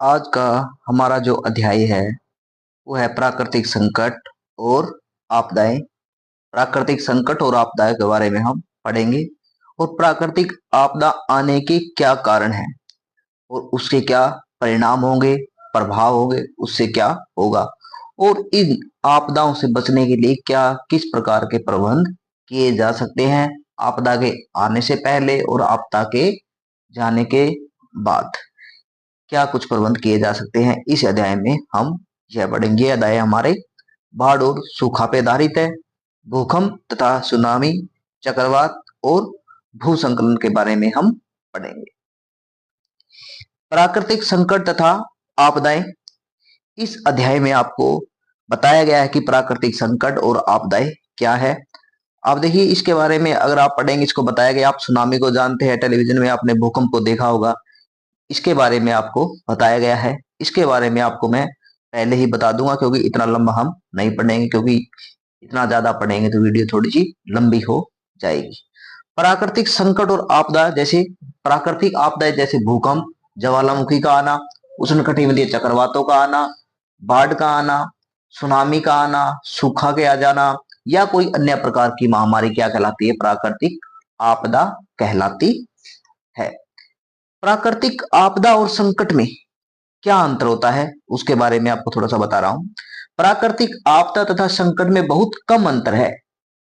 आज का हमारा जो अध्याय है वो है प्राकृतिक संकट और आपदाएं। प्राकृतिक संकट और आपदाएं के बारे में हम पढ़ेंगे और प्राकृतिक आपदा आने के क्या कारण हैं और उसके क्या परिणाम होंगे, प्रभाव होंगे, उससे क्या होगा और इन आपदाओं से बचने के लिए क्या किस प्रकार के प्रबंध किए जा सकते हैं आपदा के आने से पहले और आपदा के जाने के बाद क्या कुछ प्रबंध किए जा सकते हैं। इस अध्याय में हम यह पढ़ेंगे। अध्याय हमारे बाढ़ और सूखा पे आधारित है। भूकंप तथा सुनामी, चक्रवात और भूसंकलन के बारे में हम पढ़ेंगे। प्राकृतिक संकट तथा आपदाएं। इस अध्याय में आपको बताया गया है कि प्राकृतिक संकट और आपदाएं क्या है। आप देखिए इसके बारे में अगर आप पढ़ेंगे, इसको बताया गया, आप सुनामी को जानते हैं, टेलीविजन में आपने भूकंप को देखा होगा, इसके बारे में आपको बताया गया है। इसके बारे में आपको मैं पहले ही बता दूंगा क्योंकि इतना लंबा हम नहीं पढ़ेंगे, क्योंकि इतना ज्यादा पढ़ेंगे तो वीडियो थोड़ी सी लंबी हो जाएगी। प्राकृतिक संकट और आपदा जैसे प्राकृतिक आपदा जैसे भूकंप, ज्वालामुखी का आना, उष्णकटिबंधीय चक्रवातों का आना, बाढ़ का आना, सुनामी का आना, सूखा के आ जाना या कोई अन्य प्रकार की महामारी क्या कहलाती है? प्राकृतिक आपदा कहलाती है। प्राकृतिक आपदा और संकट में क्या अंतर होता है उसके बारे में आपको थोड़ा सा बता रहा हूं। प्राकृतिक आपदा तथा संकट में बहुत कम अंतर है।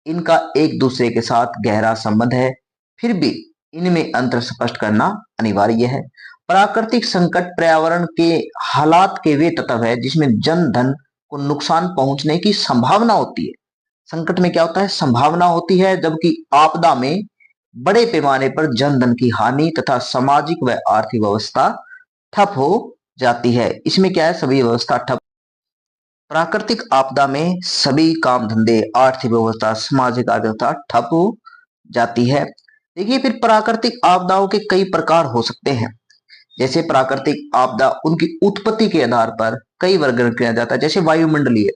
इनका एक दूसरे के साथ गहरा संबंध है, फिर भी इनमें अंतर स्पष्ट करना अनिवार्य है। प्राकृतिक संकट पर्यावरण के हालात के वे तत्व है जिसमें जन धन को नुकसान पहुंचने की संभावना होती है। संकट में क्या होता है? संभावना होती है, जबकि आपदा में बड़े पैमाने पर जन धन की हानि तथा सामाजिक व आर्थिक व्यवस्था ठप हो जाती है। इसमें क्या है? सभी व्यवस्था ठप। प्राकृतिक आपदा में सभी काम धंधे, आर्थिक व्यवस्था, सामाजिक व्यवस्था ठप हो जाती है। देखिए फिर प्राकृतिक आपदाओं के कई प्रकार हो सकते हैं। जैसे प्राकृतिक आपदा उनकी उत्पत्ति के आधार पर कई वर्गीकरण किया जाता है। जैसे वायुमंडलीय,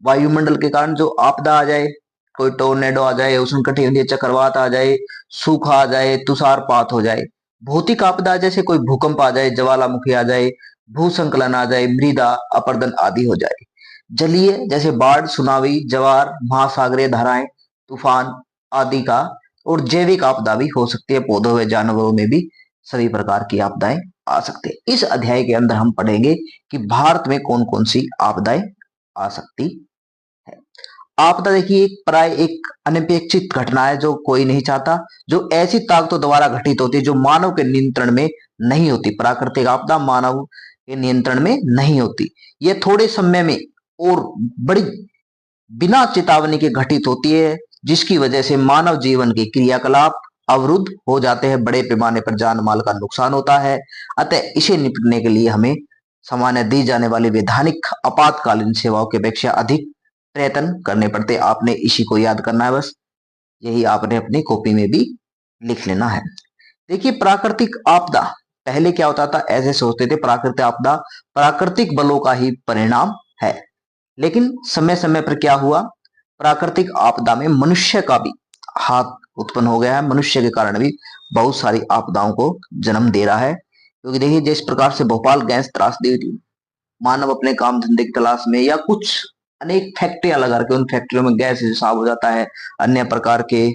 वायुमंडल के कारण जो आपदा आ जाए, कोई टोर्नेडो आ जाए, उष्णकटिबंधीय चक्रवात आ जाए, सूखा आ जाए, तुषारपात हो जाए। भौतिक आपदा जैसे कोई भूकंप आ जाए, ज्वालामुखी आ जाए, भूसंकलन आ जाए, मृदा अपरदन आदि हो जाए। जलीय जैसे बाढ़, सुनामी, ज्वार, महासागरीय धाराएं, तूफान आदि का। और जैविक आपदा भी हो सकती है, पौधों व जानवरों में भी सभी प्रकार की आपदाएं आ सकती है। इस अध्याय के अंदर हम पढ़ेंगे कि भारत में कौन कौन सी आपदाएं आ सकती है। आपदा देखिए एक प्राय एक अनपेक्षित घटना है जो कोई नहीं चाहता, जो ऐसी ताकतों द्वारा घटित होती है जो मानव के नियंत्रण में नहीं होती। प्राकृतिक आपदा मानव के नियंत्रण में नहीं होती। ये थोड़े समय में और बड़ी बिना चेतावनी के घटित होती है, जिसकी वजह से मानव जीवन के क्रियाकलाप अवरुद्ध हो जाते हैं, बड़े पैमाने पर जान माल का नुकसान होता है। अतः इसे निपटने के लिए हमें सामान्य दी जाने वाली वैधानिक आपातकालीन सेवाओं की अपेक्षा अधिक प्रयत्न करने पड़ते। आपने इसी को याद करना है, बस यही आपने अपनी कॉपी में भी लिख लेना है। देखिए प्राकृतिक आपदा पहले क्या होता था? ऐसे सोचते थे प्राकृतिक आपदा प्राकृतिक बलों का ही परिणाम है, लेकिन समय समय पर क्या हुआ? प्राकृतिक आपदा में मनुष्य का भी हाथ उत्पन्न हो गया है। मनुष्य के कारण भी बहुत सारी आपदाओं को जन्म दे रहा है। क्योंकि देखिए जिस प्रकार से भोपाल गैस त्रासदी हुई थी, मानव अपने काम धंधे की तलाश में या कुछ अनेक फैक्ट्रियां लगा के उन फैक्ट्रियों में गैस साफ हो जाता है। अन्य प्रकार के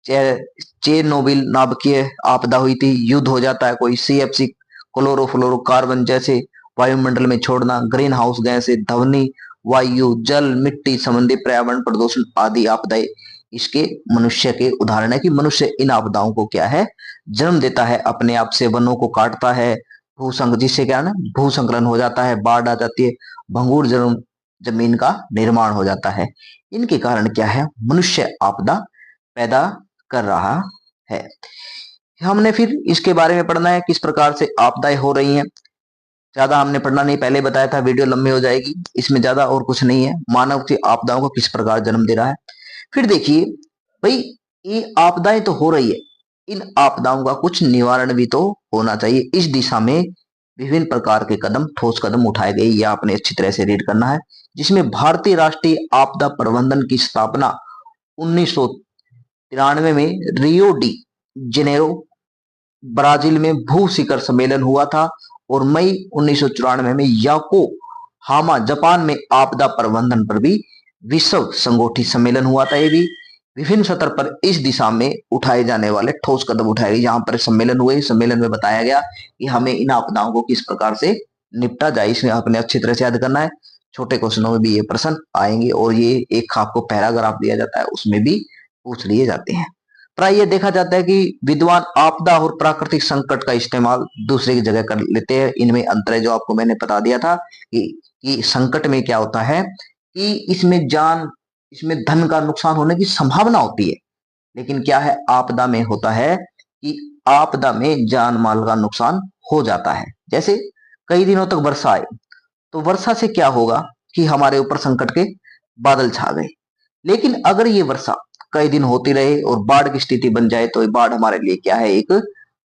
चेरनोबिल नाभिकीय आपदा हुई थी, युद्ध हो जाता है, कोई सीएफसी क्लोरोफ्लोरोकार्बन जैसे वायुमंडल में छोड़ना, ग्रीन हाउस गैस, ध्वनि, वायु, जल, मिट्टी संबंधी पर्यावरण प्रदूषण आदि आपदाएं इसके मनुष्य के उदाहरण है कि मनुष्य इन आपदाओं को क्या है? जन्म देता है। अपने आप से वनों को काटता है, जिससे क्या है ना, भूसंकलन हो जाता है, बाढ़ आ जाती है, भंगुर जमीन का निर्माण हो जाता है। इनके कारण क्या है? मनुष्य आपदा पैदा कर रहा है। हमने फिर इसके बारे में पढ़ना है किस प्रकार से आपदाएं हो रही हैं। ज्यादा हमने पढ़ना नहीं, पहले बताया था, वीडियो लंबी हो जाएगी। इसमें ज्यादा और कुछ नहीं है, मानव की आपदाओं को किस प्रकार जन्म दे रहा है। फिर देखिए भाई, ये आपदाएं तो हो रही है, इन आपदाओं का कुछ निवारण भी तो होना चाहिए। इस दिशा में विभिन्न प्रकार के कदम, ठोस कदम उठाए गए, यह आपने अच्छी तरह से रीड करना है। जिसमें भारतीय राष्ट्रीय आपदा प्रबंधन की स्थापना 1993 में रियो डी जेनेरो ब्राजील में भू शिखर सम्मेलन हुआ था और मई 1994 में योकोहामा जापान में आपदा प्रबंधन पर भी विश्व संगोष्ठी सम्मेलन हुआ था। ये भी विभिन्न स्तर पर इस दिशा में उठाए जाने वाले ठोस कदम उठाए गए। यहाँ पर सम्मेलन हुए, सम्मेलन में बताया गया कि हमें इन आपदाओं को किस प्रकार से निपटा जाए, इसमें आपने अच्छी तरह से याद करना है। छोटे क्वेश्चनों में भी ये प्रश्न आएंगे और ये एक आपको पैराग्राफ दिया जाता है उसमें भी पूछ लिए जाते हैं। प्राय ये देखा जाता है कि विद्वान आपदा और प्राकृतिक संकट का इस्तेमाल दूसरे की जगह कर लेते हैं। इनमें अंतर है जो आपको मैंने बता दिया था कि संकट में क्या होता है कि इसमें धन का नुकसान होने की संभावना होती है, लेकिन क्या है आपदा में होता है कि आपदा में जान माल का नुकसान हो जाता है। जैसे कई दिनों तक वर्षा आई तो वर्षा से क्या होगा कि हमारे ऊपर संकट के बादल छा गए, लेकिन अगर ये वर्षा कई दिन होती रहे और बाढ़ की स्थिति बन जाए तो ये बाढ़ हमारे लिए क्या है, एक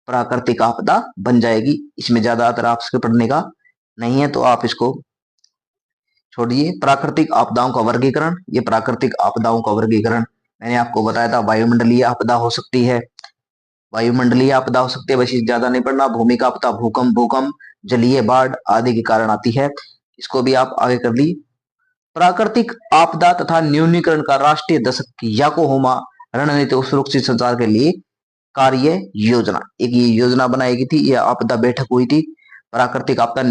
प्राकृतिक आपदा बन जाएगी। इसमें ज्यादातर आपसे पढ़ने का नहीं है तो आप इसको छोड़िए। प्राकृतिक आपदाओं का वर्गीकरण, ये प्राकृतिक आपदाओं का वर्गीकरण मैंने आपको बताया था। वायुमंडलीय आपदा हो सकती है, वायुमंडलीय आपदा हो सकती है, वैसे ज्यादा नहीं पढ़ना। भूमि का आपदा, भूकंप, जलीय बाढ़ आदि के कारण आती है, इसको भी आप आगे कर ली। प्राकृतिक आपदा तथा न्यूनीकरण का राष्ट्रीय दशक की योकोहामा रणनीति और सुरक्षित संचार के लिए कार्य योजना, एक ये योजना बनाई गई थी। यह आपदा बैठक हुई थी, प्राकृतिक आपदा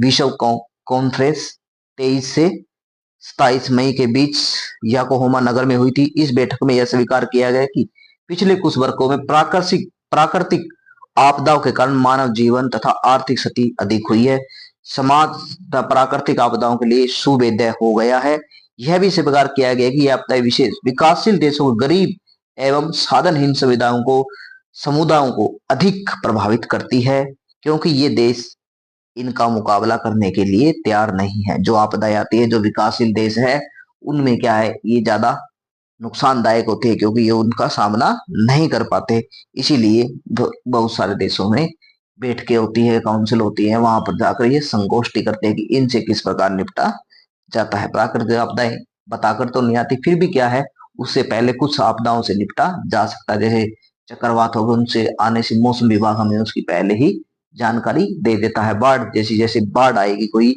विश्व कॉन्फ्रेंस 23 से 27 मई के बीच योकोहामा नगर में हुई थी। इस बैठक में यह स्वीकार किया गया कि पिछले कुछ वर्षों में प्राकृतिक आपदाओं के कारण मानव जीवन तथा आर्थिक क्षति अधिक हुई है। समाज प्राकृतिक आपदाओं के लिए सुवेद्य हो गया है। यह भी स्वीकार किया गया कि यह आपदाएं विशेष विकासशील देशों को, गरीब एवं साधनहीन समुदायों को अधिक प्रभावित करती है, क्योंकि ये देश इनका मुकाबला करने के लिए तैयार नहीं है। जो आपदाएं आती है, जो विकासशील देश है, उनमें क्या है, ये ज्यादा नुकसानदायक होते हैं क्योंकि ये उनका सामना नहीं कर पाते। इसीलिए बहुत सारे देशों में बैठकें होती है, काउंसिल होती है, वहां पर जाकर ये संगोष्ठी करते हैं कि इनसे किस प्रकार निपटा जाता है। प्राकृतिक आपदाएं बताकर तो नहीं आती, फिर भी क्या है, उससे पहले कुछ आपदाओं से निपटा जा सकता है। जैसे चक्रवात हो गए, उनसे आने से मौसम विभाग हमें उसकी पहले ही जानकारी दे देता है। बाढ़ जैसी जैसे बाढ़ आएगी, कोई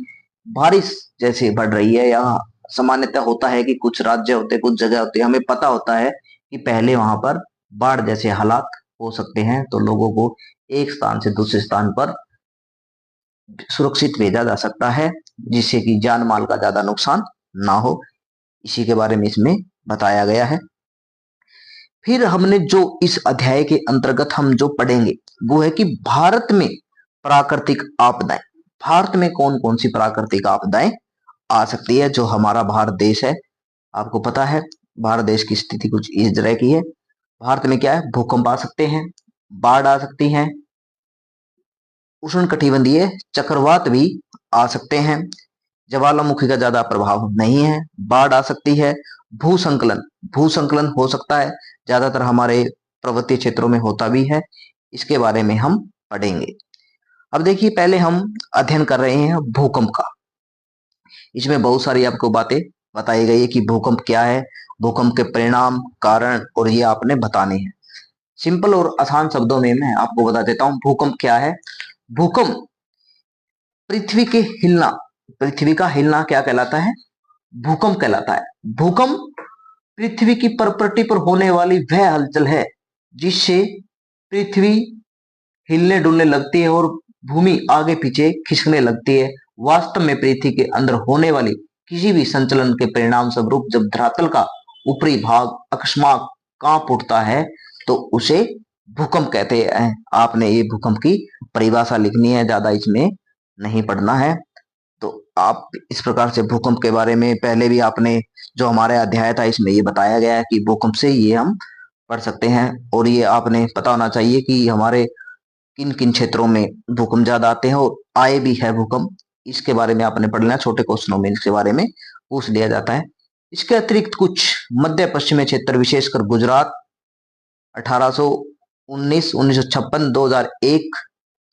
बारिश जैसे बढ़ रही है, या सामान्यतः होता है कि कुछ राज्य होते, कुछ जगह होते, हमें पता होता है कि पहले वहां पर बाढ़ जैसे हालात हो सकते हैं, तो लोगों को एक स्थान से दूसरे स्थान पर सुरक्षित भेजा जा सकता है, जिससे कि जान माल का ज्यादा नुकसान ना हो। इसी के बारे में इसमें बताया गया है। फिर हमने जो इस अध्याय के अंतर्गत हम जो पढ़ेंगे वो है कि भारत में प्राकृतिक आपदाएं, भारत में कौन कौन सी प्राकृतिक आपदाएं आ सकती है। जो हमारा भारत देश है, आपको पता है भारत देश की स्थिति कुछ इस तरह की है। भारत में क्या है, भूकंप आ सकते हैं, बाढ़ आ सकती है, उष्णकटिबंधीय चक्रवात भी आ सकते हैं, ज्वालामुखी का ज्यादा प्रभाव नहीं है, बाढ़ आ सकती है, भूसंकलन हो सकता है, ज्यादातर हमारे पर्वतीय क्षेत्रों में होता भी है। इसके बारे में हम पढ़ेंगे। अब देखिए, पहले हम अध्ययन कर रहे हैं भूकंप का। इसमें बहुत सारी आपको बातें बताई गई है कि भूकंप क्या है, भूकंप के परिणाम, कारण, और ये आपने बताने हैं। सिंपल और आसान शब्दों में मैं आपको बता देता हूं भूकंप क्या है। भूकंप पृथ्वी के हिलना, पृथ्वी का हिलना क्या कहलाता है, भूकंप कहलाता है। भूकंप पृथ्वी की परपट्टी पर होने वाली वह हलचल है जिससे पृथ्वी हिलने डुलने लगती है और भूमि आगे पीछे खिसकने लगती है। वास्तव में पृथ्वी के अंदर होने वाली किसी भी संचलन के परिणाम स्वरूप जब धरातल का ऊपरी भाग अकस्मात कांप उठता है तो उसे भूकंप कहते हैं। आपने ये भूकंप की परिभाषा लिखनी है, ज्यादा इसमें नहीं पढ़ना है। तो आप इस प्रकार से भूकंप के बारे में पहले भी आपने जो हमारे अध्याय था इसमें ये बताया गया है कि भूकंप से ये हम पढ़ सकते हैं। और ये आपने पता होना चाहिए कि हमारे किन किन क्षेत्रों में भूकंप ज्यादा आते हैं और आए भी है भूकंप, इसके बारे में आपने पढ़ लेना। छोटे क्वेश्चनों में इसके बारे में पूछ लिया जाता है। इसके अतिरिक्त कुछ मध्य पश्चिमी क्षेत्र, विशेषकर गुजरात 1819, 1956, 2001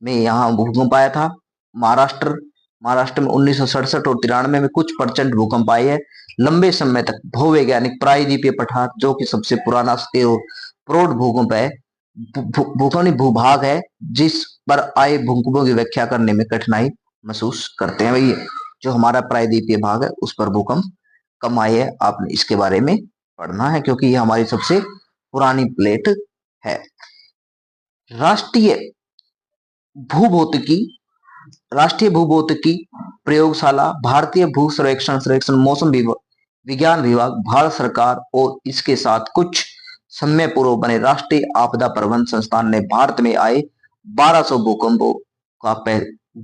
में यहाँ भूकंप आया था। महाराष्ट्र में 1967 और 93 में कुछ % भूकंप आए हैं। लंबे समय तक भूवैज्ञानिक प्रायद्वीपीय पठार, जो कि सबसे पुराना स्थिर और प्रौढ़ भूकंप है, भूखंड भूभाग है जिस पर आए भूकंपों की व्याख्या करने में कठिनाई महसूस करते हैं। भाई जो हमारा प्रायद्वीपीय भाग है उस पर भूकंप कम आए है, आपने इसके बारे में पढ़ना है क्योंकि ये हमारी सबसे पुरानी प्लेट है। राष्ट्रीय भूभौतिकी राष्ट्रीय भूभौतिकी प्रयोगशाला, भारतीय भू सर्वेक्षण सर्वेक्षण, मौसम विज्ञान विभाग, भारत सरकार और इसके साथ कुछ समय पूर्व बने राष्ट्रीय आपदा प्रबंधन संस्थान ने भारत में आए 1200 भूकंपों का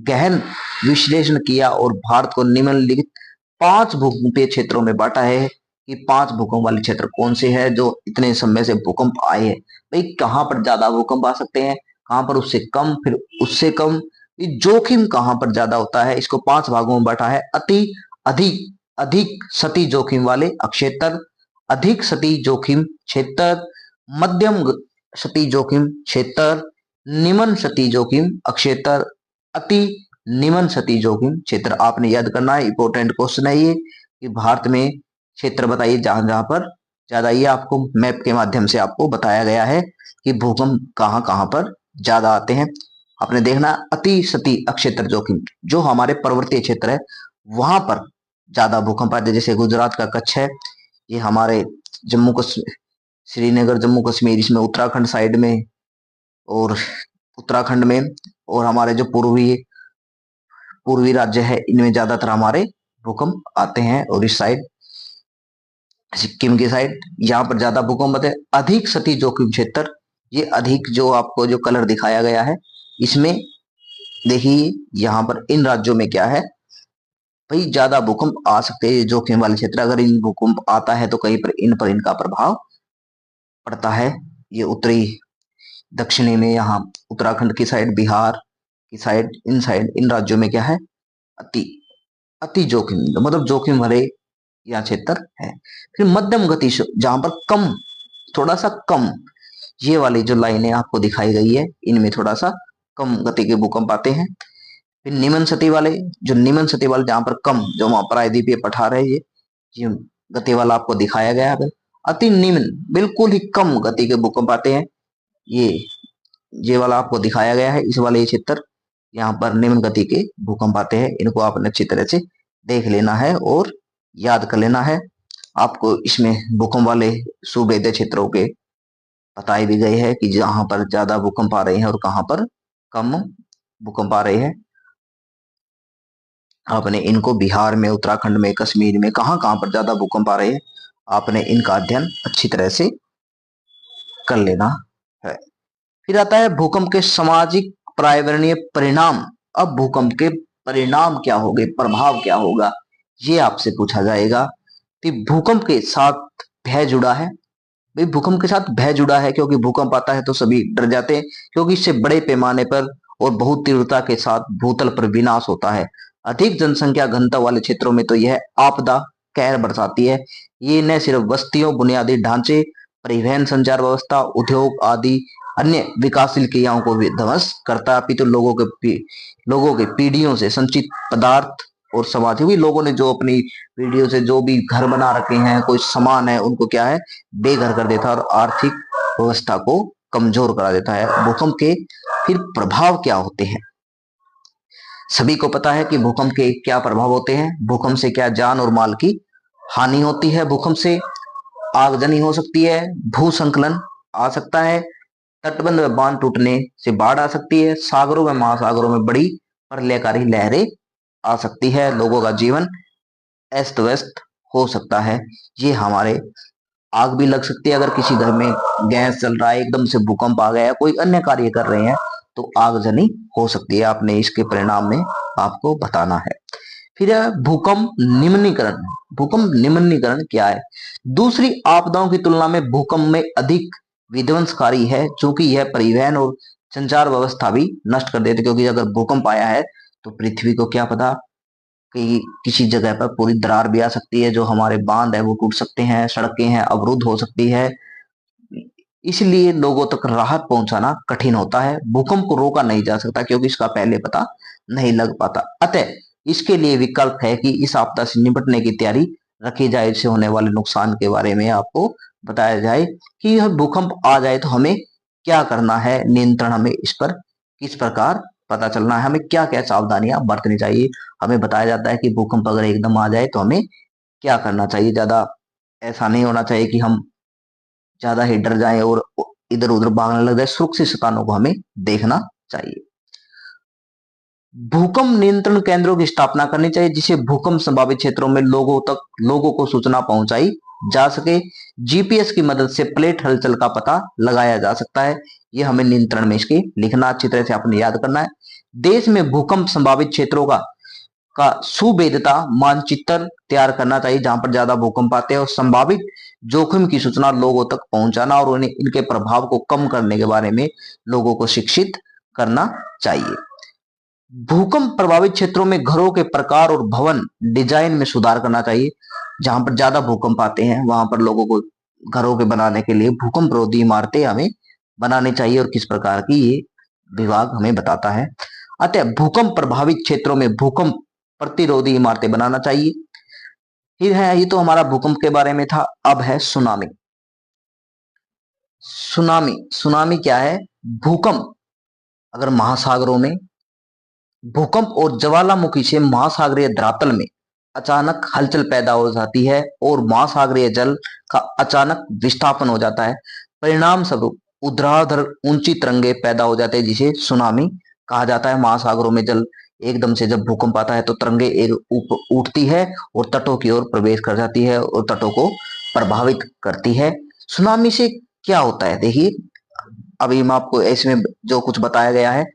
गहन विश्लेषण किया और भारत को निम्नलिखित 5 भूकंपीय क्षेत्रों में बांटा है कि 5 भूकंप वाले क्षेत्र कौन से हैं जो इतने समय से भूकंप आए हैं। भाई कहां पर ज्यादा भूकंप आ सकते हैं, कहां पर उससे कम, फिर उससे कम, जोखिम कहां पर ज्यादा होता है, इसको 5 भागों में बांटा है। अधिक अधिक क्षति जोखिम वाले क्षेत्र, अधिक क्षति जोखिम क्षेत्र, मध्यम क्षति जोखिम क्षेत्र, निम्न क्षति जोखिम क्षेत्र, अति निम्न क्षति जोखिम क्षेत्र। आपने याद करना है, इंपॉर्टेंट क्वेश्चन है ये कि भारत में क्षेत्र बताइए जहां जहां पर ज्यादा, ये आपको मैप के माध्यम से आपको बताया गया है कि भूकंप कहां कहां पर ज्यादा आते हैं। आपने देखना अति क्षति क्षेत्र जोखिम जो हमारे पर्वतीय क्षेत्र है वहां पर ज्यादा भूकंप आते हैं, जैसे गुजरात का कच्छ है, ये हमारे जम्मू कश्मीर, श्रीनगर जम्मू कश्मीर, इसमें उत्तराखंड साइड में और उत्तराखंड में, और हमारे जो पूर्वी राज्य है इनमें ज्यादातर हमारे भूकंप आते हैं। और इस साइड सिक्किम की साइड यहाँ पर ज्यादा भूकंप आते हैं। अधिक क्षति जोखिम क्षेत्र, ये अधिक जो आपको जो कलर दिखाया गया है इसमें देखिए यहाँ पर इन राज्यों में क्या है, भाई ज्यादा भूकंप आ सकते हैं जोखिम वाले क्षेत्र। अगर इन भूकंप आता है तो कहीं पर इनका प्रभाव पड़ता है। ये उत्तरी दक्षिणी में यहाँ उत्तराखंड की साइड, बिहार की साइड इन राज्यों में क्या है, अति अति जोखिम, मतलब जोखिम भरे यहाँ क्षेत्र है। फिर मध्यम गति जहां पर कम, थोड़ा सा कम, ये वाली जो लाइनें आपको दिखाई गई है इनमें थोड़ा सा कम गति के भूकंप आते हैं। फिर निम्न क्षति वाले जहां पर कम, जो वहां प्रायद्वीपीय पठार है ये गति वाला आपको दिखाया गया है। अति निम्न बिल्कुल ही कम गति के भूकंप आते हैं, ये वाला आपको दिखाया गया है। इस वाले क्षेत्र यहाँ पर निम्न गति के भूकंप आते हैं, इनको आपने अच्छी तरह से देख लेना है और याद कर लेना है। आपको इसमें भूकंप वाले सूबेदे क्षेत्रों के बताए भी गए हैं कि जहां पर ज्यादा भूकंप आ रहे हैं और कहां पर कम भूकंप आ रहे हैं। आपने इनको बिहार में, उत्तराखंड में, कश्मीर में कहां कहां पर ज्यादा भूकंप आ रहे हैं आपने इनका अध्ययन अच्छी तरह से कर लेना है। फिर आता है भूकंप के सामाजिक पर्यावरणीय परिणाम। अब भूकंप के परिणाम क्या होंगे, प्रभाव क्या होगा, ये आपसे पूछा जाएगा। तो भूकंप के साथ भय जुड़ा है। भाई भूकंप के साथ भय जुड़ा है क्योंकि भूकंप आता है तो सभी डर जाते हैं, क्योंकि इससे बड़े पैमाने पर और बहुत तीव्रता के साथ भूतल पर विनाश होता है। अधिक जनसंख्या घनत्व वाले क्षेत्रों में तो यह आपदा कहर बरसाती है। ये न सिर्फ बस्तियों, बुनियादी ढांचे, परिवहन, संचार व्यवस्था, उद्योग आदि अन्य विकासशील क्रियाओं को भी ध्वस्त करता है, अपितु लोगों के पीढ़ियों से संचित पदार्थ और समाज भी, लोगों ने जो अपनी पीढ़ियों से जो भी घर बना रखे हैं, कोई सामान है, उनको क्या है बेघर कर देता है और आर्थिक व्यवस्था को कमजोर करा देता है। भूकंप के फिर प्रभाव क्या होते हैं, सभी को पता है कि भूकंप के क्या प्रभाव होते हैं। भूकंप से क्या जान और माल की हानि होती है, भूकंप से आगजनी हो सकती है, भूसंकलन आ सकता है, तटबंध में बांध टूटने से बाढ़ आ सकती है, सागरों में, महासागरों में बड़ी प्रलयकारी लहरें आ सकती है, लोगों का जीवन अस्त व्यस्त हो सकता है। ये हमारे आग भी लग सकती है, अगर किसी घर में गैस चल रहा है, एकदम से भूकंप आ गया, कोई अन्य कार्य कर रहे हैं तो आगजनी हो सकती है। आपने इसके परिणाम में आपको बताना है। फिर भूकंप निम्नीकरण। भूकंप निम्नीकरण क्या है, दूसरी आपदाओं की तुलना में भूकंप में अधिक विध्वंसकारी है, क्योंकि यह परिवहन और संचार व्यवस्था भी नष्ट कर देते, क्योंकि अगर भूकंप आया है तो पृथ्वी को क्या पता कि किसी जगह पर पूरी दरार भी आ सकती है, जो हमारे बांध है वो टूट सकते हैं, सड़कें हैं अवरुद्ध हो सकती है, इसलिए लोगों तक राहत पहुंचाना कठिन होता है। भूकंप को रोका नहीं जा सकता क्योंकि इसका पहले पता नहीं लग पाता, अतः इसके लिए विकल्प है कि इस आपदा से निपटने की तैयारी रखी जाए, इससे होने वाले नुकसान के बारे में आपको बताया जाए कि यह भूकंप आ जाए तो हमें क्या करना है, नियंत्रण हमें इस पर किस प्रकार पता चलना है, हमें क्या क्या सावधानियां बरतनी चाहिए। हमें बताया जाता है कि भूकंप अगर एकदम आ जाए तो हमें क्या करना चाहिए। ज्यादा ऐसा नहीं होना चाहिए कि हम ज्यादा ही डर जाएं और इधर उधर भागने लग जाए। सुरक्षित स्थानों को हमें देखना चाहिए। भूकंप नियंत्रण केंद्रों की स्थापना करनी चाहिए, जिसे भूकंप संभावित क्षेत्रों में लोगों को सूचना पहुंचाई जा सके। जीपीएस की मदद से प्लेट हलचल का पता लगाया जा सकता है। ये हमें नियंत्रण में इसके लिखना अच्छी तरह से आपने याद करना है। देश में भूकंप संभावित क्षेत्रों का सुभेद्यता मानचित्र तैयार करना चाहिए, जहां पर ज्यादा भूकंप आते हैं, और संभावित जोखिम की सूचना लोगों तक पहुंचाना और उन्हें इनके प्रभाव को कम करने के बारे में लोगों को शिक्षित करना चाहिए। भूकंप प्रभावित क्षेत्रों में घरों के प्रकार और भवन डिजाइन में सुधार करना चाहिए। जहां पर ज्यादा भूकंप आते हैं वहां पर लोगों को घरों के बनाने के लिए भूकंप रोधी इमारतें हमें बनानी चाहिए, और किस प्रकार की ये विभाग हमें बताता है। अतः भूकंप प्रभावित क्षेत्रों में भूकंप प्रतिरोधी इमारतें बनाना चाहिए। फिर है, ये तो हमारा भूकंप के बारे में था। अब है सुनामी। सुनामी सुनामी क्या है? भूकंप अगर महासागरों में भूकंप और ज्वालामुखी से महासागरीय धरातल में अचानक हलचल पैदा हो जाती है और महासागरीय जल का अचानक विस्थापन हो जाता है। परिणाम स्वरूप ऊर्ध्वाधर ऊंची तरंगे पैदा हो जाते हैं, जिसे सुनामी कहा जाता है। महासागरों में जल एकदम से जब भूकंप आता है तो तरंगे एक उठती है और तटों की ओर प्रवेश कर जाती है और तटों को प्रभावित करती है। सुनामी से क्या होता है, देखिए अभी मैं आपको इसमें जो कुछ बताया गया है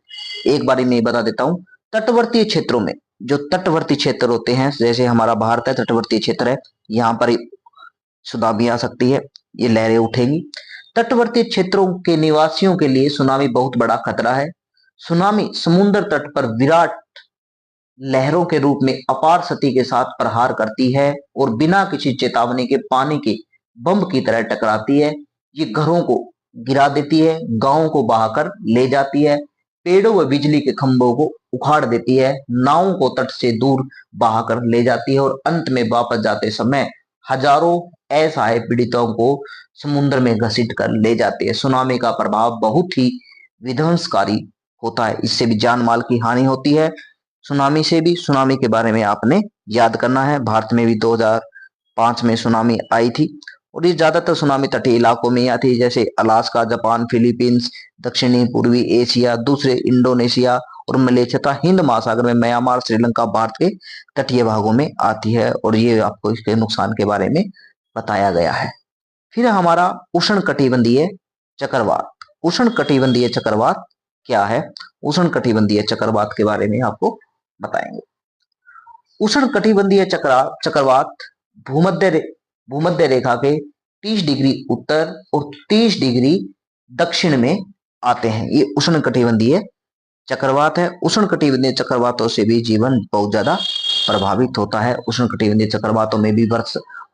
एक बारी में बता देता हूँ। तटवर्तीय क्षेत्रों में, जो तटवर्ती क्षेत्र होते हैं, जैसे हमारा भारत है तटवर्तीय क्षेत्र है, यहाँ पर सुनामी आ सकती है, ये लहरें उठेंगी। तटवर्ती क्षेत्रों के निवासियों के लिए सुनामी बहुत बड़ा खतरा है। सुनामी समुद्र तट पर विराट लहरों के रूप में अपार गति के साथ प्रहार करती है और बिना किसी चेतावनी के पानी के बम की तरह टकराती है। ये घरों को गिरा देती है, गांवों को बहाकर ले जाती है, पेड़ों व बिजली के खंभों को उखाड़ देती है, नावों को तट से दूर बहाकर ले जाती है और अंत में वापस जाते समय हजारों असहाय पीड़ितों को समुद्र में घसीट कर ले जाती है। सुनामी का प्रभाव बहुत ही विध्वंसकारी होता है, इससे भी जान माल की हानि होती है। सुनामी से भी, सुनामी के बारे में आपने याद करना है। भारत में भी 2005 में सुनामी आई थी और ये ज्यादातर सुनामी तटीय इलाकों में ही आती है, जैसे अलास्का, जापान, फिलीपींस, दक्षिणी पूर्वी एशिया, दूसरे इंडोनेशिया और मलेशिया तथा हिंद महासागर में म्यांमार, श्रीलंका, भारत के तटीय भागों में आती है। और ये आपको इसके नुकसान के बारे में बताया गया है। फिर हमारा उष्ण कटिबंधीय चक्रवात। उष्ण कटिबंधीय चक्रवात क्या है? उष्ण कटिबंधीय चक्रवात के बारे में आपको बताएंगे। उष्ण कटिबंधीय चक्रवात भूमध्य रेखा के 30 डिग्री उत्तर और 30 डिग्री दक्षिण में आते हैं। ये उष्ण कटिबंधीय चक्रवात है। उष्ण कटिबंधीय चक्रवातों से भी जीवन बहुत ज्यादा प्रभावित होता है। उष्ण कटिबंधीय चक्रवातों में भी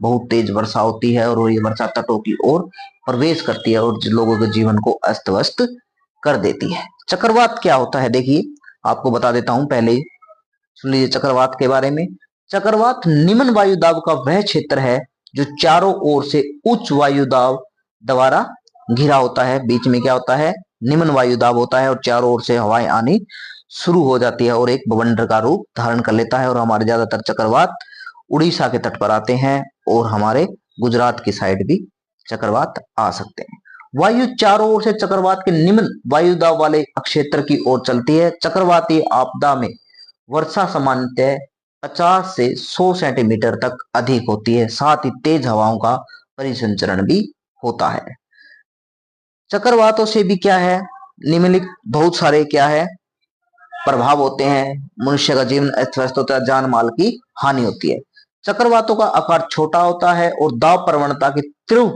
बहुत तेज वर्षा होती है और ये वर्षा तटों की ओर प्रवेश करती है और लोगों के जीवन को अस्त व्यस्त कर देती है। चक्रवात क्या होता है, देखिए आपको बता देता हूं, पहले सुन लीजिए चक्रवात के बारे में। चक्रवात निम्न वायुदाब का वह क्षेत्र है जो चारों ओर से उच्च वायुदाब द्वारा घिरा होता है। बीच में क्या होता है? निम्न वायुदाब होता है और चारों ओर से हवाएं आनी शुरू हो जाती है और एक बवंडर का रूप धारण कर लेता है। और हमारे ज्यादातर चक्रवात उड़ीसा के तट पर आते हैं और हमारे गुजरात की साइड भी चक्रवात आ सकते हैं। वायु चारों ओर से चक्रवात के निम्न वायुदाब वाले क्षेत्र की ओर चलती है। चक्रवाती आपदा में वर्षा सामान्यतः 50 से 100 सेंटीमीटर तक अधिक होती है। साथ ही तेज हवाओं का परिसंचरण भी होता है। चक्रवातों से भी क्या है, निम्नलिखित बहुत सारे क्या है प्रभाव होते हैं। मनुष्य का जीवन अस्त व्यस्त होता है, जान माल की हानि होती है। चक्रवातों का आकार छोटा होता है और दाब प्रवणता के तीव्र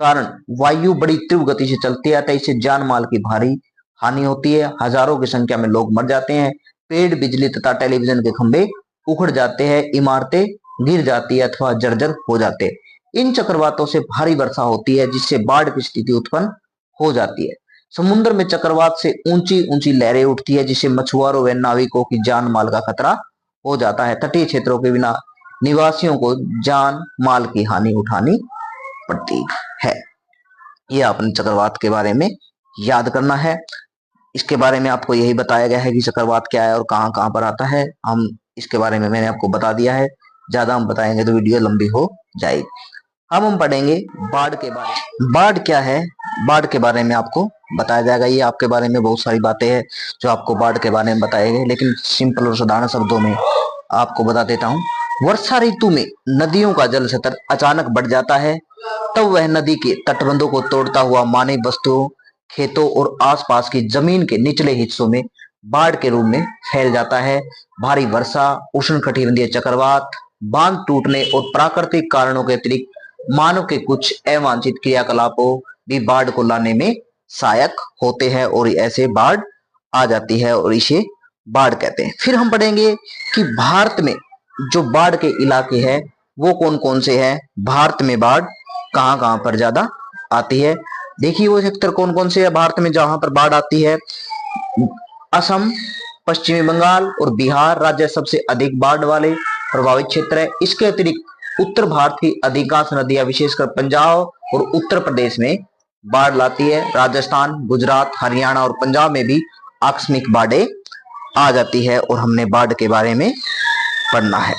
कारण वायु बड़ी तीव्र गति से चलती है, तो इससे जान माल की भारी हानि होती है। हजारों की संख्या में लोग मर जाते हैं। पेड़, बिजली तथा टेलीविजन के खंभे उखड़ जाते हैं, इमारतें गिर जाती है अथवा जर्जर हो जाते हैं। इन चक्रवातों से भारी वर्षा होती है, जिससे बाढ़ की स्थिति उत्पन्न हो जाती है। समुद्र में चक्रवात से ऊंची ऊंची लहरें उठती है, जिससे मछुआरों व नाविकों की जान माल का खतरा हो जाता है। तटीय क्षेत्रों के बिना निवासियों को जान माल की हानि उठानी पड़ती है। ये आपने चक्रवात के बारे में याद करना है। इसके बारे में आपको यही बताया गया है कि चक्रवात क्या है और कहाँ कहाँ पर आता है। हम इसके बारे में मैंने आपको बता दिया है, ज्यादा हम बताएंगे तो वीडियो लंबी हो जाएगी। अब हम पढ़ेंगे बाढ़ के बारे में। बाढ़ क्या है, बाढ़ के बारे में आपको बताया जाएगा। ये आपके बारे में बहुत सारी बातें हैं जो आपको बाढ़ के बारे में बताएंगे, लेकिन सिंपल और साधारण शब्दों में आपको बता देता हूँ। वर्षा ऋतु में नदियों का जल स्तर अचानक बढ़ जाता है, तब वह नदी के तटबंधों को तोड़ता हुआ मानव वस्तुओं, खेतों और आसपास की जमीन के निचले हिस्सों में बाढ़ के रूप में फैल जाता है। भारी वर्षा, उष्णकटिबंधीय चक्रवात, बांध टूटने और प्राकृतिक कारणों के अतिरिक्त मानव के कुछ अवांछित क्रियाकलापों भी बाढ़ को लाने में सहायक होते हैं और ऐसे बाढ़ आ जाती है और इसे बाढ़ कहते हैं। फिर हम पढ़ेंगे कि भारत में जो बाढ़ के इलाके हैं वो कौन कौन से हैं, भारत में बाढ़ कहाँ कहाँ पर ज्यादा आती है। देखिए वो सेक्टर कौन कौन से है भारत में जहां पर बाढ़ आती है। असम, पश्चिमी बंगाल और बिहार राज्य सबसे अधिक बाढ़ वाले प्रभावित क्षेत्र है। इसके अतिरिक्त उत्तर भारत की अधिकांश नदियां विशेषकर पंजाब और उत्तर प्रदेश में बाढ़ लाती है। राजस्थान, गुजरात, हरियाणा और पंजाब में भी आकस्मिक बाढ़ें आ जाती है और हमने बाढ़ के बारे में पढ़ना है।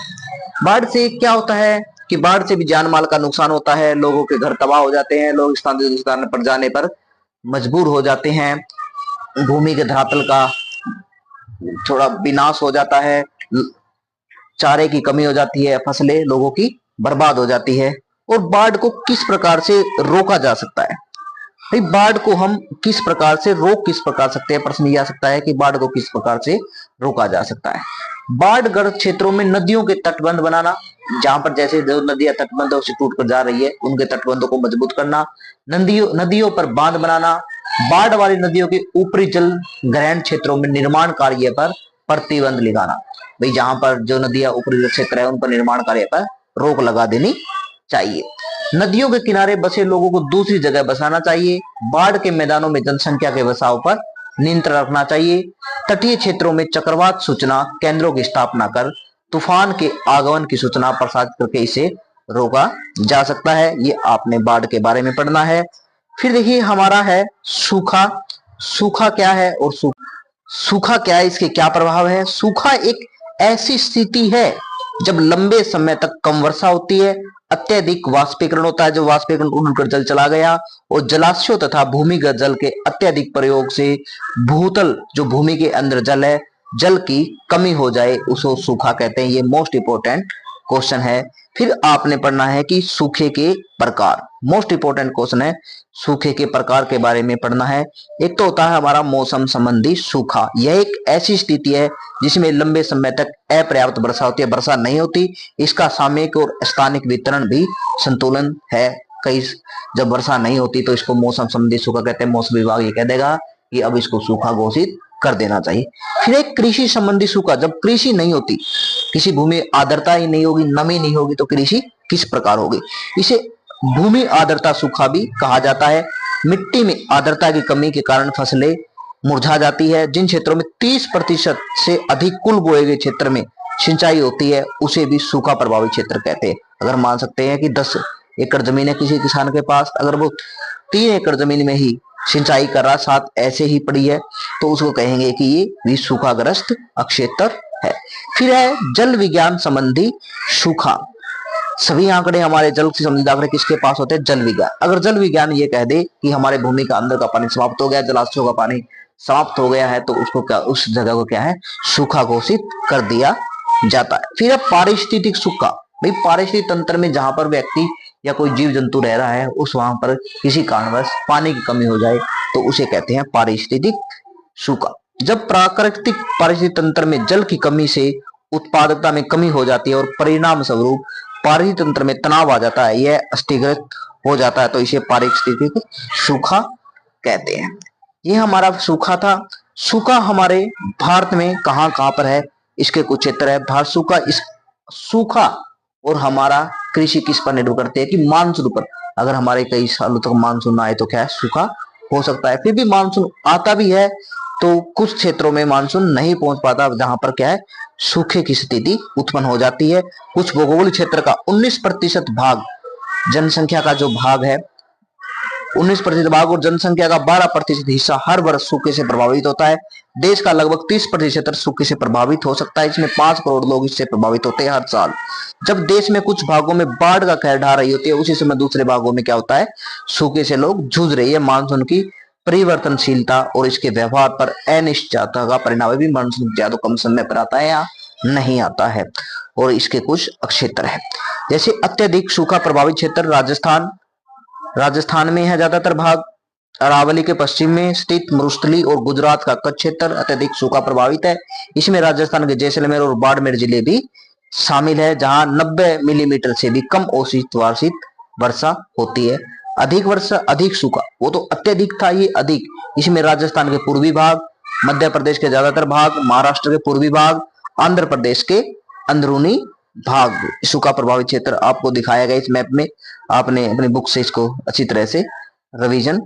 बाढ़ से क्या होता है कि बाढ़ से भी जान माल का नुकसान होता है, लोगों के घर तबाह हो जाते हैं, लोग स्थान पर जाने पर मजबूर हो जाते हैं, भूमि के धरातल का थोड़ा विनाश हो जाता है, चारे की कमी हो जाती है, फसलें लोगों की बर्बाद हो जाती है। और बाढ़ को किस प्रकार से रोका जा सकता है, भाई बाढ़ को हम किस प्रकार से किस प्रकार सकते हैं, प्रश्न यह आ सकता है कि बाढ़ को किस प्रकार से रोका जा सकता है। बाढ़ग्रस्त क्षेत्रों में नदियों के तटबंध बनाना, जहां पर जैसे जो नदियां तटबंधों से टूट कर जा रही है उनके तटबंधों को मजबूत करना, नदियों पर बांध बनाना, बाढ़ वाली नदियों के ऊपरी जल ग्रहण क्षेत्रों में निर्माण कार्य पर प्रतिबंध लगाना, भाई जहां पर जो नदियां ऊपरी क्षेत्र है उन पर निर्माण कार्य पर रोक लगा देनी चाहिए। नदियों के किनारे बसे लोगों को दूसरी जगह बसाना चाहिए। बाढ़ के मैदानों में जनसंख्या के बसाव पर नियंत्रण रखना चाहिए। तटीय क्षेत्रों में चक्रवात सूचना केंद्रों की स्थापना कर तूफान के आगमन की सूचना प्रसारित करके इसे रोका जा सकता है। ये आपने बाढ़ के बारे में पढ़ना है। फिर देखिए हमारा है सूखा। सूखा क्या है और सूखा क्या है, इसके क्या प्रभाव है। सूखा एक ऐसी स्थिति है जब लंबे समय तक कम वर्षा होती है, अत्यधिक वाष्पीकरण होता है, जो वाष्पीकरण उड़कर जल चला गया, और जलाशयों तथा भूमिगत जल के अत्यधिक प्रयोग से भूतल जो भूमि के अंदर जल है, जल की कमी हो जाए, उसको सूखा कहते हैं। ये मोस्ट इंपोर्टेंट क्वेश्चन है। फिर आपने पढ़ना है कि सूखे के प्रकार, मोस्ट इंपोर्टेंट क्वेश्चन है, सूखे के प्रकार के बारे में पढ़ना है। एक तो होता है हमारा मौसम संबंधी सूखा। यह एक ऐसी स्थिति है जिसमें लंबे समय तक अपर्याप्त वर्षा होती है, वर्षा नहीं होती, इसका सामयिक और स्थानिक वितरण भी संतुलन है। कई जब वर्षा नहीं होती तो इसको मौसम संबंधी सूखा कहते हैं। मौसम विभाग ये कह देगा कि अब इसको सूखा घोषित कर देना चाहिए। फिर एक कृषि संबंधी सूखा, जब कृषि नहीं होती, किसी भूमि आर्द्रता ही नहीं होगी, नमी नहीं होगी, तो कृषि किस प्रकार होगी, इसे भूमि आर्द्रता सूखा भी कहा जाता है। मिट्टी में आर्द्रता की कमी के कारण फसलें मुरझा जाती है। जिन क्षेत्रों में 30% से अधिक कुल बोए गए क्षेत्र में सिंचाई होती है उसे भी सूखा प्रभावित क्षेत्र कहते हैं। अगर मान सकते हैं कि 10 एकड़ जमीन है किसी किसान के पास, अगर वो 3 एकड़ जमीन में ही सिंचाई कर रहा, साथ ऐसे ही पड़ी है, तो उसको कहेंगे कि ये भी सूखाग्रस्त क्षेत्र है। फिर है जल विज्ञान संबंधी सूखा। सभी आंकड़े हमारे जल से संबंधित आंकड़े किसके पास होते हैं, जल विज्ञान। अगर जल विज्ञान ये कह दे कि हमारे भूमि का अंदर का पानी समाप्त हो गया, जलाशयों का पानी समाप्त हो गया है, तो उसको क्या, उस जगह को क्या है, सूखा घोषित कर दिया जाता है। फिर है पारिस्थितिक सूखा। भाई पारिस्थितिक तंत्र में जहां पर व्यक्ति या कोई जीव जंतु रह रहा है, उस वहां पर किसी कारणवश पानी की कमी हो जाए तो उसे कहते हैं पारिस्थितिक सूखा। जब प्राकृतिक पारिस्थितिक तंत्र में जल की कमी से उत्पादकता में कमी हो जाती है और परिणाम स्वरूप पारिस्थितिक तंत्र में तनाव आ जाता है, यह अस्थिकृत हो जाता है, तो इसे पारिस्थितिक सूखा कहते हैं। ये हमारा सूखा था। सूखा हमारे भारत में कहां कहां पर है, इसके कुछ क्षेत्र है। भारत सूखा, इस सूखा और हमारा कृषि किस पर निर्भर करते हैं कि मानसून पर। अगर हमारे कई सालों तक मानसून ना आए तो क्या है, सूखा हो सकता है। फिर भी मानसून आता भी है तो कुछ क्षेत्रों में मानसून नहीं पहुंच पाता, जहां पर क्या है, सूखे की स्थिति उत्पन्न हो जाती है। कुछ भौगोलिक क्षेत्र का 19% भाग, जनसंख्या का जो भाग है 19% भाग और जनसंख्या का 12% हिस्सा हर वर्ष सूखे से प्रभावित होता है। देश का लगभग 30% सूखे से प्रभावित हो सकता है। इसमें 5 करोड़ लोग इससे प्रभावित होते हैं हर साल। जब देश में कुछ भागों में बाढ़ का कहर ढा रही होती है, उसी समय दूसरे भागों में क्या होता है, सूखे से लोग जूझ रही है। मानसून की परिवर्तनशीलता और इसके व्यवहार पर अनिश्चितता का परिणाम है भी। मानसून ज्यादा कम समय पर आता है या नहीं आता है। और इसके कुछ क्षेत्र है, जैसे अत्यधिक सूखा प्रभावित क्षेत्र राजस्थान में है ज्यादातर भाग। अरावली के पश्चिम में स्थित मरुस्थली और गुजरात का कच्छ क्षेत्र अत्यधिक सूखा प्रभावित है। इसमें राजस्थान के जैसलमेर और बाड़मेर जिले भी शामिल है, जहां 90 मिलीमीटर से भी कम औसत वार्षिक वर्षा होती है। अधिक वर्षा अधिक सूखा, वो तो अत्यधिक था, ये अधिक। इसमें राजस्थान के पूर्वी भाग, मध्य प्रदेश के ज्यादातर भाग, महाराष्ट्र के पूर्वी भाग, आंध्र प्रदेश के अंदरूनी भाग सूखा प्रभावित क्षेत्र आपको दिखाया गया इस मैप में। आपने अपनी बुक से इसको अच्छी तरह से रिवीजन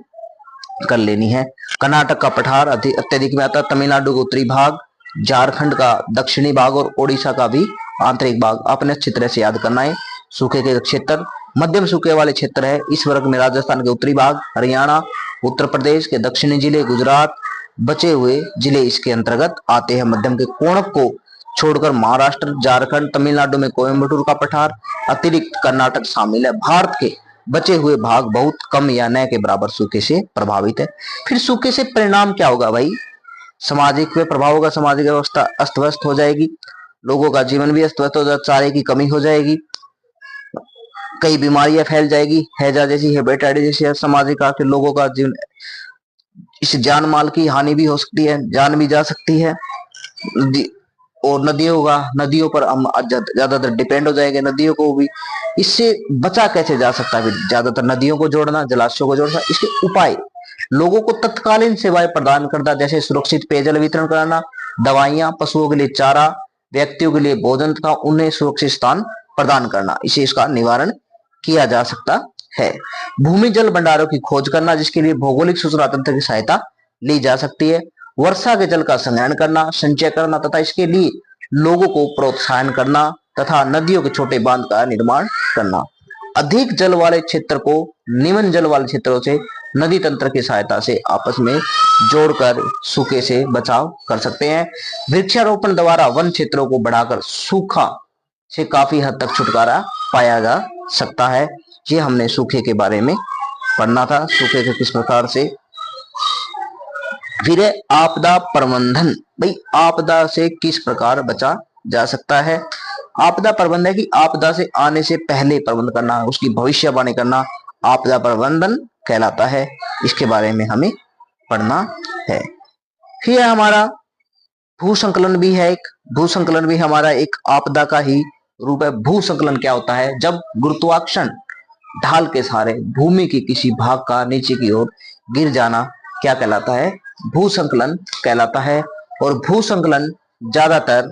कर लेनी है। कर्नाटक का पठार अत्यधिक में आता है। तमिलनाडु का उत्तरी भाग, झारखंड का दक्षिणी भाग और ओडिशा का भी आंतरिक भाग आपने अच्छी तरह से याद करना है। सूखे के क्षेत्र मध्यम सूखे वाले क्षेत्र है। इस वर्ग में राजस्थान के उत्तरी भाग, हरियाणा, उत्तर प्रदेश के दक्षिणी जिले, गुजरात, बचे हुए जिले इसके अंतर्गत आते हैं। मध्यम के कोणक को छोड़कर महाराष्ट्र, झारखंड, तमिलनाडु में कोयम्बटूर का पठार, अतिरिक्त कर्नाटक शामिल है। भारत के बचे हुए भाग बहुत कम या न के बराबर सूखे से प्रभावित है। फिर सूखे से परिणाम क्या होगा भाई? सामाजिक प्रभाव होगा, सामाजिक व्यवस्था अस्त व्यस्त हो जाएगी, लोगों का जीवन भी अस्त व्यस्त हो जाएगा, चारे की कमी हो जाएगी, कई बीमारियां फैल जाएगी, हैजा जैसी, हेपेटाइटिस जैसी, सामाजिक आखिर लोगों का जीवन, इस जान माल की हानि भी हो सकती है, जान भी जा सकती है। और नदियों पर हम ज्यादातर डिपेंड हो जाएंगे, नदियों को भी इससे बचा कैसे जा सकता है? ज्यादातर नदियों को जोड़ना, जलाशयों को जोड़ना। इसके उपाय, लोगों को तत्कालीन सेवाएं प्रदान करना, जैसे सुरक्षित पेयजल वितरण कराना, दवाइयां, पशुओं के लिए चारा, व्यक्तियों के लिए भोजन तथा उन्हें सुरक्षित स्थान प्रदान करना, इसे इसका निवारण किया जा सकता है। भूमि जल भंडारों की खोज करना, जिसके लिए भौगोलिक सूचना तंत्र की सहायता ली जा सकती है। वर्षा के जल का संग्रहण करना, संचय करना तथा इसके लिए लोगों को प्रोत्साहन करना तथा नदियों के छोटे बांध का निर्माण करना। अधिक जल वाले क्षेत्र को निम्न जल वाले क्षेत्रों से नदी तंत्र की सहायता से आपस में जोड़कर सूखे से बचाव कर सकते हैं। वृक्षारोपण द्वारा वन क्षेत्रों को बढ़ाकर सूखा से काफी हद तक छुटकारा पाया जा सकता है। ये हमने सूखे के बारे में पढ़ना था, सूखे के किस प्रकार से। फिर आपदा प्रबंधन, भाई आपदा से किस प्रकार बचा जा सकता है? आपदा प्रबंधन की आपदा से आने से पहले प्रबंध करना, उसकी भविष्यवाणी करना आपदा प्रबंधन कहलाता है। इसके बारे में हमें पढ़ना है। फिर हमारा भूसंकलन भी है एक, भूसंकलन भी हमारा एक आपदा का ही रूप है। भूसंकलन क्या होता है? जब गुरुत्वाकर्षण ढाल के सहारे भूमि की किसी भाग का नीचे की ओर गिर जाना क्या कहलाता है? भूसंकलन कहलाता है। और भूसंकलन ज्यादातर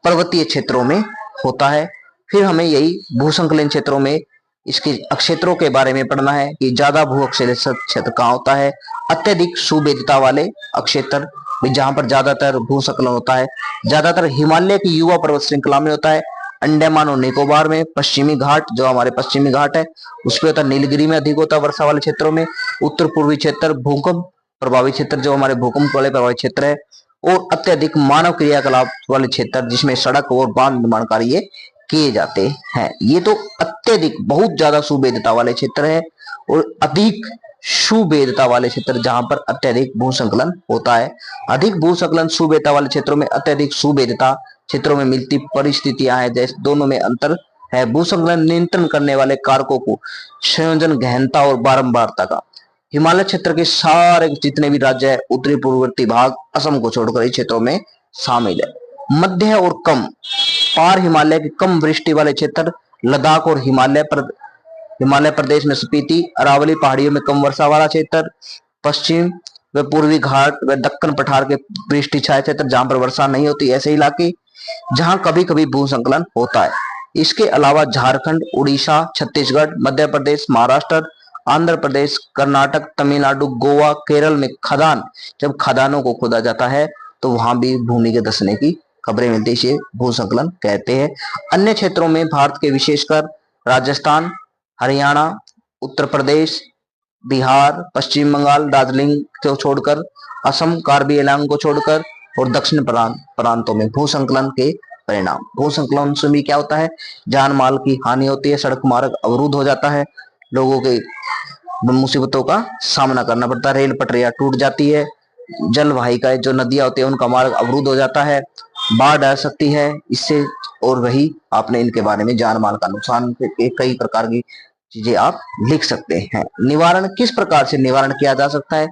पर्वतीय क्षेत्रों में होता है। फिर हमें यही भूसंकलन क्षेत्रों में इसके क्षेत्रों के बारे में पढ़ना है कि ज्यादा भू अक्षेत्र क्षेत्र कहाँ होता है। अत्यधिक सुवेदिता वाले क्षेत्र, जहां पर ज्यादातर भूसंकलन होता है, ज्यादातर हिमालय की युवा पर्वत श्रृंखला में होता है। अंडमान और निकोबार में, पश्चिमी घाट, जो हमारे पश्चिमी घाट है उस पर होता है। नीलगिरी में अधिक होता है वर्षा वाले क्षेत्रों में। उत्तर पूर्वी क्षेत्र भूकंप प्रभावित क्षेत्र, जो हमारे भूकंप वाले प्रभावित क्षेत्र है। और अत्यधिक मानव क्रियाकलाप वाले क्षेत्र, जिसमें सड़क और बांध निर्माण कार्य किए जाते हैं। ये तो अत्यधिक बहुत ज्यादा सुवेदिता वाले क्षेत्र है। और अधिक सुवेदिता वाले क्षेत्र जहां पर अत्यधिक भूसंकलन होता है। अधिक भूसंकलन सुवेदिता वाले क्षेत्रों में, अत्यधिक सुवेदिता क्षेत्रों में मिलती परिस्थितियां हैं, जैसे दोनों में अंतर है। भूसंकलन नियंत्रण करने वाले कारकों को संयोजन, गहनता और बारंबारता का। हिमालय क्षेत्र के सारे जितने भी राज्य है, उत्तरी पूर्ववर्ती भाग असम को छोड़कर इस क्षेत्रों में शामिल है। मध्य और कम पार हिमालय के कम वृष्टि वाले क्षेत्र, लद्दाख और हिमालय प्रदेश में स्पीति, अरावली पहाड़ियों में कम वर्षा वाला क्षेत्र, पश्चिम व पूर्वी घाट व दक्कन पठार के वृष्टि छाया क्षेत्र जहां पर वर्षा नहीं होती, ऐसे इलाके जहां कभी कभी भूसंकलन होता है। इसके अलावा झारखंड, उड़ीसा, छत्तीसगढ़, मध्य प्रदेश, महाराष्ट्र, आंध्र प्रदेश, कर्नाटक, तमिलनाडु, गोवा, केरल में खदान, जब खदानों को खोदा जाता है तो वहां भी भूमि के धंसने की खबरें मिलती है, इसे भूसंकलन कहते हैं। अन्य क्षेत्रों में भारत के विशेषकर राजस्थान, हरियाणा, उत्तर प्रदेश, बिहार, पश्चिम बंगाल, दार्जिलिंग को छोड़कर, असम, कार्बी एलांग को छोड़कर और दक्षिण प्रांतों में भूसंकलन के परिणाम। भूसंकलन से भी क्या होता है, जान माल की हानि होती है, सड़क मार्ग अवरुद्ध हो जाता है, लोगों के मुसीबतों का सामना करना पड़ता है, रेल पटरियां टूट जाती है, जल वाहिकाएं जो नदियां होती है उनका मार्ग अवरुद्ध हो जाता है, बाढ़ आ सकती है इससे। और वही आपने इनके बारे में जान माल का नुकसान के कई प्रकार की चीजें आप लिख सकते हैं। निवारण, किस प्रकार से निवारण किया जा सकता है?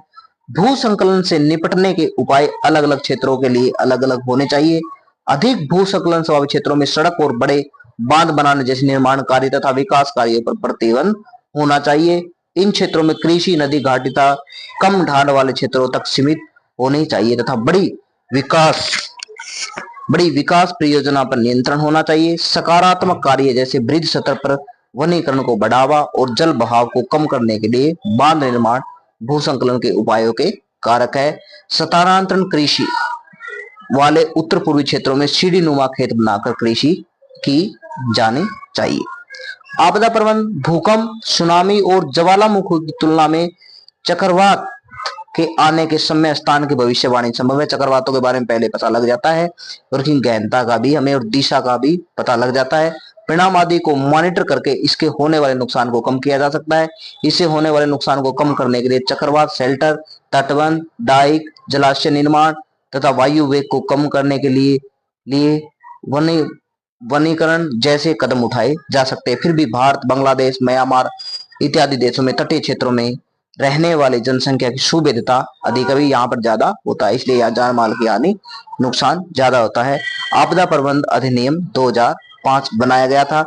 भूसंकलन से निपटने के उपाय अलग अलग क्षेत्रों के लिए अलग अलग होने चाहिए। अधिक भूसंकलन प्रभावित क्षेत्रों में सड़क और बड़े बांध बनाने जैसे निर्माण कार्य तथा विकास कार्यों पर प्रतिबंध होना चाहिए। इन क्षेत्रों में कृषि, नदी घाटी तथा कम ढाल वाले क्षेत्रों तक सीमित होनी चाहिए तथा बड़ी विकास परियोजना पर नियंत्रण होना चाहिए। सकारात्मक कार्य जैसे बृहद सतह पर वनीकरण को बढ़ावा और जल बहाव को कम करने के लिए बांध निर्माण भूसंकलन के उपायों के कारक है। स्थानांतरण, कृषि वाले उत्तर पूर्वी क्षेत्रों में सीढ़ी नुमा खेत बनाकर कृषि की जानी चाहिए। आपदा प्रबंधन, भूकंप, सुनामी और ज्वालामुखी की तुलना में चक्रवात के आने के समय स्थान की भविष्यवाणी संभव है। चक्रवातों के बारे में पहले पता लग जाता है और इनकी गहनता का भी हमें और दिशा का भी पता लग जाता है। परिणाम आदि को मॉनिटर करके इसके होने वाले नुकसान को कम किया जा सकता है। इससे होने वाले नुकसान को कम करने के लिए चक्रवात शेल्टर, तटबंध, डाइक, जलाशय निर्माण तथा वायु वेग को कम करने के लिए वनीकरण जैसे कदम उठाए जा सकते हैं। फिर भी भारत, बांग्लादेश, म्यांमार इत्यादि देशों में तटीय क्षेत्रों में रहने वाली जनसंख्या की सुविधता अधिक कभी यहाँ पर ज्यादा होता है, इसलिए यहाँ जान माल की हानि नुकसान ज्यादा होता है। आपदा प्रबंधन अधिनियम 2005 बनाया गया था।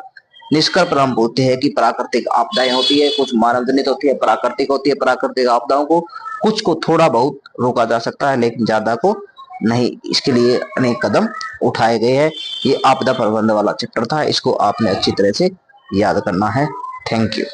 निष्कर्ष पर हम बोलते हैं कि प्राकृतिक आपदाएं होती है, कुछ मानव जनित होती है, प्राकृतिक होती है। प्राकृतिक आपदाओं को कुछ को थोड़ा बहुत रोका जा सकता है लेकिन ज्यादा को नहीं। इसके लिए अनेक कदम उठाए गए हैं। ये आपदा प्रबंधन वाला चैप्टर था, इसको आपने अच्छी तरह से याद करना है। Thank you.